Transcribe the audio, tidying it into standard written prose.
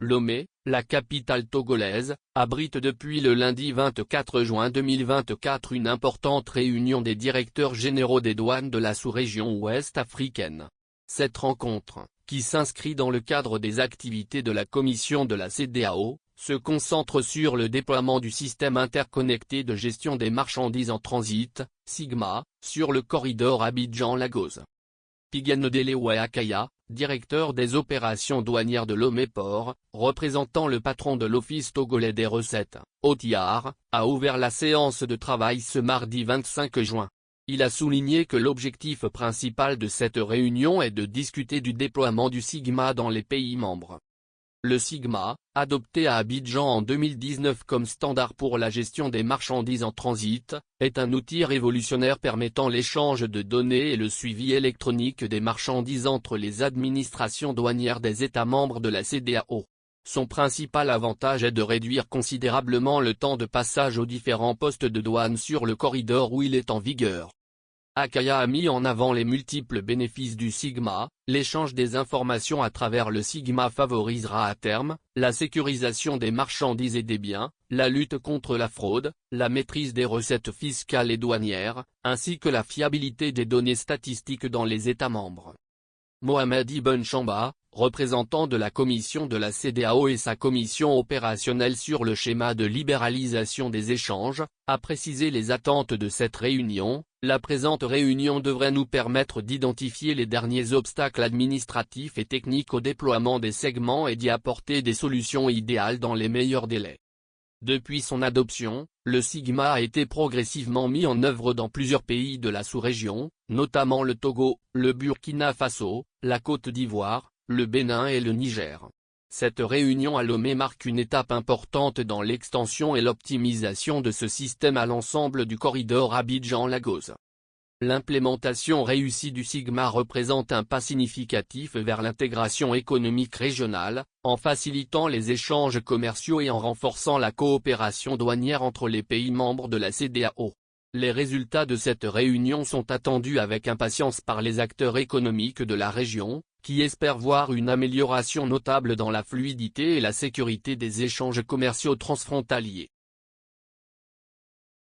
Lomé, la capitale togolaise, abrite depuis le lundi 24 juin 2024 une importante réunion des directeurs généraux des douanes de la sous-région ouest africaine. Cette rencontre, qui s'inscrit dans le cadre des activités de la commission de la CEDEAO, se concentre sur le déploiement du système interconnecté de gestion des marchandises en transit, SIGMA, sur le corridor Abidjan-Lagos. Piganodelewe Akaya, directeur des opérations douanières de Lomé Port, représentant le patron de l'Office togolais des recettes, OTIAR, a ouvert la séance de travail ce mardi 25 juin. Il a souligné que l'objectif principal de cette réunion est de discuter du déploiement du SIGMA dans les pays membres. Le SIGMA, adopté à Abidjan en 2019 comme standard pour la gestion des marchandises en transit, est un outil révolutionnaire permettant l'échange de données et le suivi électronique des marchandises entre les administrations douanières des États membres de la CEDEAO. Son principal avantage est de réduire considérablement le temps de passage aux différents postes de douane sur le corridor où il est en vigueur. Akaya a mis en avant les multiples bénéfices du SIGMA. L'échange des informations à travers le SIGMA favorisera à terme la sécurisation des marchandises et des biens, la lutte contre la fraude, la maîtrise des recettes fiscales et douanières, ainsi que la fiabilité des données statistiques dans les États membres. Mohamed Ibn Chamba, représentant de la commission de la CEDEAO et sa commission opérationnelle sur le schéma de libéralisation des échanges, a précisé les attentes de cette réunion. La présente réunion devrait nous permettre d'identifier les derniers obstacles administratifs et techniques au déploiement des segments et d'y apporter des solutions idéales dans les meilleurs délais. Depuis son adoption, le SIGMA a été progressivement mis en œuvre dans plusieurs pays de la sous-région, notamment le Togo, le Burkina Faso, la Côte d'Ivoire, le Bénin et le Niger. Cette réunion à Lomé marque une étape importante dans l'extension et l'optimisation de ce système à l'ensemble du corridor Abidjan-Lagos. L'implémentation réussie du SIGMA représente un pas significatif vers l'intégration économique régionale, en facilitant les échanges commerciaux et en renforçant la coopération douanière entre les pays membres de la CEDEAO. Les résultats de cette réunion sont attendus avec impatience par les acteurs économiques de la région, qui espèrent voir une amélioration notable dans la fluidité et la sécurité des échanges commerciaux transfrontaliers.